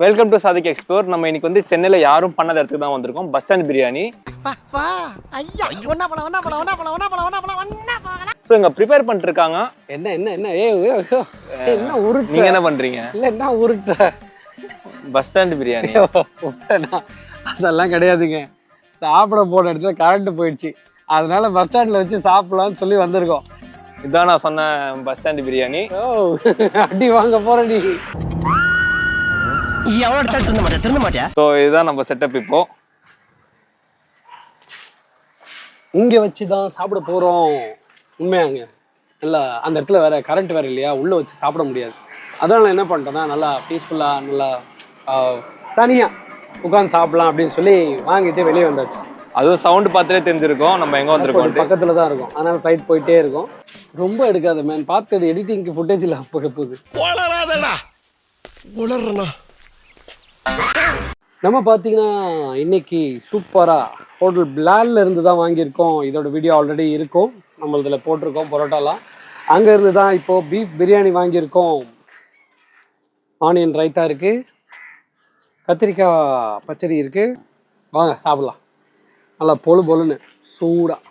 Welcome to Sadiq explore. நம்ம இன்னைக்கு வந்து சென்னையில் யாரும் பண்ணாத இடத்துக்கு தான் வந்திருக்கோம். Bus stand biryani. ஸோ இங்கே ப்ரிப்பேர் பண்ணிட்டு இருக்காங்க. என்ன என்ன என்ன என்ன உருட்டு? நீங்க என்ன பண்றீங்க? இல்லை என்ன உருட்டு? பஸ் ஸ்டாண்ட் பிரியாணி அதெல்லாம் கிடையாதுங்க. சாப்பிட போன இடத்துல கரண்ட் போயிடுச்சு, அதனால பஸ் ஸ்டாண்ட்ல வச்சு சாப்பிடலாம்னு சொல்லி வந்திருக்கோம். இதான் நான் சொன்ன பஸ் ஸ்டாண்ட் பிரியாணி. ஓ அடி வாங்க போற நீ. ஸோ இதுதான் நம்ம செட்டப். இப்போ இங்க வச்சுதான் சாப்பிட போறோம். உண்மையாங்க நல்லா அந்த இடத்துல வேற கரண்ட் வேற இல்லையா, உள்ள வச்சு சாப்பிட முடியாது. அதனால என்ன பண்ணிட்டோம்னா நல்லா பீஸ்ஃபுல்லா நல்லா தனியா உட்காந்து சாப்பிடலாம் அப்படின்னு சொல்லி வாங்கிட்டு வெளியே வந்தாச்சு. அதுவும் சவுண்ட் பார்த்துட்டே தெரிஞ்சிருக்கோம் நம்ம எங்க வந்திருக்கோம். பக்கத்துல தான் இருக்கும், அதனால ஃப்ளைட் போயிட்டே இருக்கும். ரொம்ப எடுக்காத மேன், பார்த்து எடிட்டிங்க்கு ஃபுட்டேஜ் இல்ல போக போகுது. நம்ம பார்த்தீங்கன்னா இன்னைக்கு சூப்பராக ஹோட்டல் பிளால்ல இருந்து தான் வாங்கியிருக்கோம். இதோட வீடியோ ஆல்ரெடி இருக்கும், நம்ம இதில் போட்டிருக்கோம் பரோட்டாலாம். அங்கே இருந்து தான் இப்போது பீஃப் பிரியாணி வாங்கியிருக்கோம். ஆனியன் ரைத்தா இருக்குது, கத்திரிக்காய் பச்சடி இருக்குது. வாங்க சாப்பிட்லாம். நல்லா பொழு பொழுன்னு சூடாக.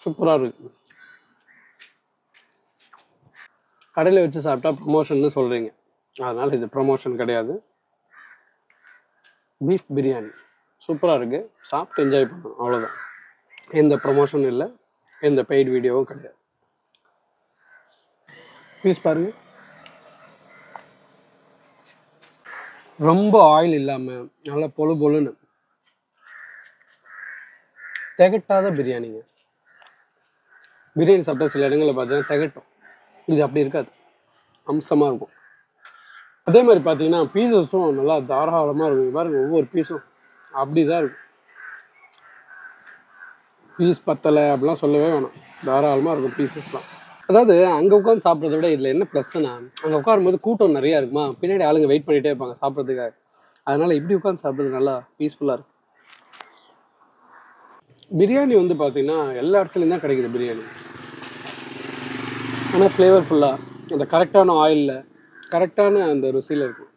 சூப்பராக இருக்குது. கடையில் வச்சு சாப்பிட்டா ப்ரொமோஷன்னு சொல்கிறீங்க, அதனால் இது ப்ரொமோஷன் கிடையாது. பீஃப் பிரியாணி சூப்பராக இருக்குது, சாப்பிட்டு என்ஜாய் பண்ணணும், அவ்வளோதான். எந்த ப்ரொமோஷனும் இல்லை, எந்த பெய்டு வீடியோவும் கிடையாது. பீஸ் பாருங்க, ரொம்ப ஆயில் இல்லாமல் நல்லா பொழு பொழுன்னு திகட்டாத பிரியாணிங்க. பிரியாணி சாப்பிட்டா சில இடங்களில் பார்த்தீங்கன்னா திகட்டும், இது அப்படி இருக்காது, அம்சமாக இருக்கும். அதே மாதிரி பார்த்தீங்கன்னா பீசஸும் நல்லா தாராளமாக இருக்கும். பாருங்க ஒவ்வொரு பீஸும் அப்படி தான் இருக்கும். பீஸ் பத்தலை அப்படிலாம் சொல்லவே வேணாம், தாராளமாக இருக்கும் பீசஸ்லாம். அதாவது அங்கே உட்காந்து சாப்பிட்றத விட இதில் என்ன ப்ளஸ்னா, அங்கே உட்காரும்போது கூட்டம் நிறையா இருக்குமா, பின்னாடி ஆளுங்க வெயிட் பண்ணிகிட்டே இருப்பாங்க சாப்பிட்றதுக்காக. அதனால் இப்படி உட்காந்து சாப்பிட்றது நல்லா பீஸ்ஃபுல்லாக இருக்கும். பிரியாணி வந்து பார்த்தீங்கன்னா எல்லா இடத்துலையும் தான் கிடைக்குது பிரியாணி, ஆனால் ஃப்ளேவர்ஃபுல்லாக அந்த கரெக்டான ஆயிலில் கரெக்டான அந்த ருசியில் இருக்கும்.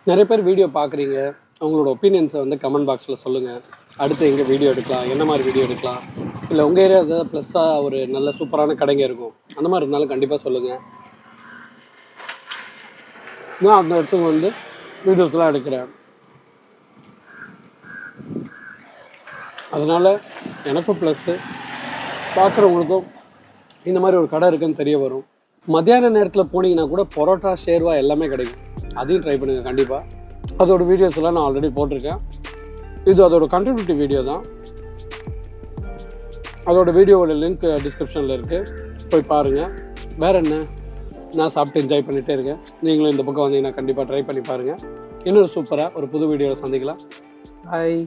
நிறைய பேர் வீடியோ பார்க்குறீங்க, உங்களோட ஒப்பீனியன்ஸை வந்து கமெண்ட் பாக்ஸில் சொல்லுங்கள். அடுத்து எங்கே வீடியோ எடுக்கலாம், என்ன மாதிரி வீடியோ எடுக்கலாம், இல்லை உங்கள் ஏரியா ஏதாவது ப்ளஸ்ஸாக ஒரு நல்ல சூப்பரான கடைங்க இருக்கும், அந்த மாதிரி இருந்தாலும் கண்டிப்பாக சொல்லுங்கள். நான் அந்த இடத்துக்கு வந்து வீடியோஸ்லாம் எடுக்கிறேன். அதனால் எனக்கும் ப்ளஸ்ஸு, பார்க்குறவங்களுக்கும் இந்த மாதிரி ஒரு கடை இருக்குன்னு தெரிய வரும். மத்தியான நேரத்தில் போனீங்கன்னா கூட பரோட்டா ஷேர்வா எல்லாமே கிடைக்கும், அதையும் ட்ரை பண்ணுங்கள் கண்டிப்பாக. அதோட வீடியோஸ் எல்லாம் நான் ஆல்ரெடி போட்டிருக்கேன். இது அதோட கண்டினியூட்டி வீடியோ தான். அதோட வீடியோவோட லிங்க் டிஸ்கிரிப்ஷனில் இருக்குது, போய் பாருங்கள். வேறு என்ன, நான் சாப்பிட்டு என்ஜாய் பண்ணிகிட்டே இருக்கேன். நீங்களும் இந்த பக்கம் வந்தீங்கன்னா கண்டிப்பாக ட்ரை பண்ணி பாருங்கள். இன்னொரு சூப்பராக ஒரு புது வீடியோவில் சந்திக்கலாம். பாய்.